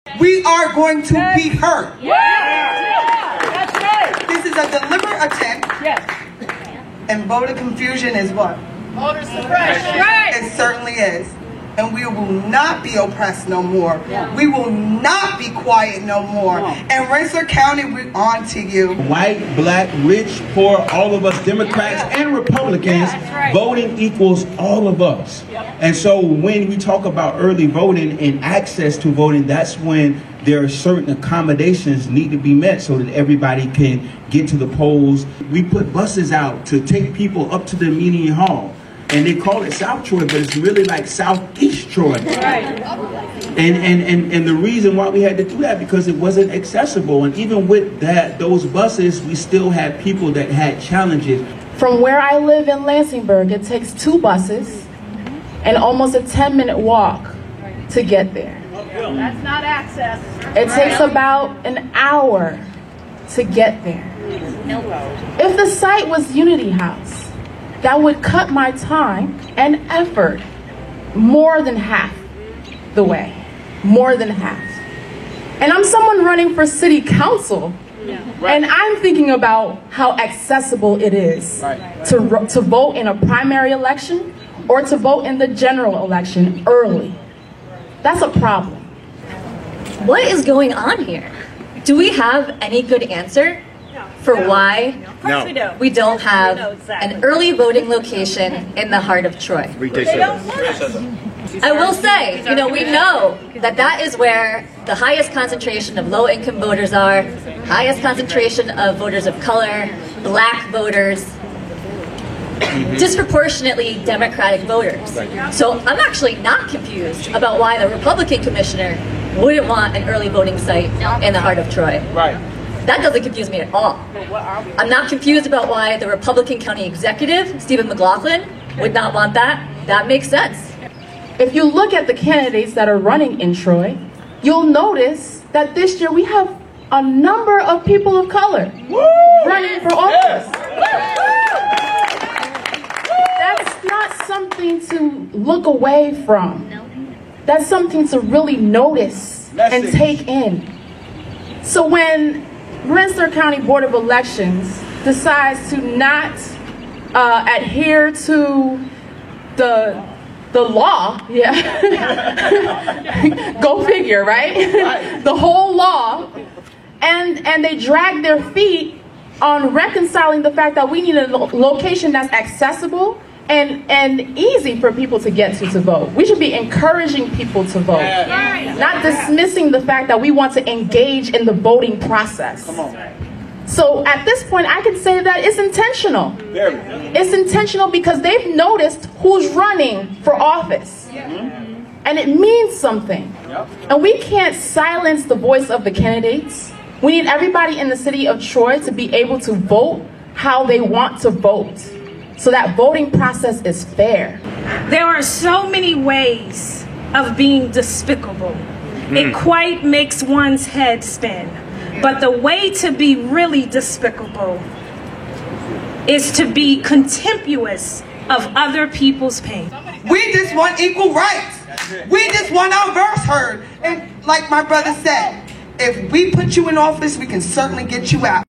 We are going to be heard. That's right. This is a deliberate attempt. Yes. And voter confusion is what? Voter suppression. Right. It certainly is. And we will not be oppressed no more. We will not be quiet no more. And Rensselaer County, we're on to you. White, black, rich, poor, all of us, Democrats and Republicans, voting equals all of us. And so when we talk about early voting and access to voting, that's when there are certain accommodations need to be met so that everybody can get to the polls. We put buses out to take people up to the meeting hall. And they call it South Troy, but it's really like Southeast Troy. Right. And the reason why we had to do that, because it wasn't accessible. And even with that, those buses, we still had people that had challenges. From where I live in Lansingburg, it takes 2 buses and almost a 10-minute walk to get there. That's not access. It takes about an hour to get there. If the site was Unity House, that would cut my time and effort more than half the way. More than half. And I'm someone running for city council. And I'm thinking about how accessible it is to vote in a primary election or to vote in the general election early. That's a problem. What is going on here? Do we have any good answer for why we don't have an early voting location in the heart of Troy? I will say, we know that is where the highest concentration of low-income voters are, highest concentration of voters of color, black voters, disproportionately Democratic voters. So I'm actually not confused about why the Republican commissioner wouldn't want an early voting site in the heart of Troy. That doesn't confuse me at all. I'm not confused about why the Republican County Executive, Stephen McLaughlin, would not want that. That makes sense. If you look at the candidates that are running in Troy, you'll notice that this year we have a number of people of color running for office. That's not something to look away from. That's something to really notice and take in. So when Rensselaer County Board of Elections decides to not adhere to the law, go figure, right? The whole law, and they drag their feet on reconciling the fact that we need a location that's accessible and easy for people to get to vote. We should be encouraging people to vote, not dismissing the fact that we want to engage in the voting process. So at this point, I can say that it's intentional. It's intentional because they've noticed who's running for office. And it means something. And we can't silence the voice of the candidates. We need everybody in the city of Troy to be able to vote how they want to vote, so that voting process is fair. There are so many ways of being despicable. It quite makes one's head spin. But the way to be really despicable is to be contemptuous of other people's pain. We just want equal rights. We just want our verse heard. And like my brother said, if we put you in office, we can certainly get you out.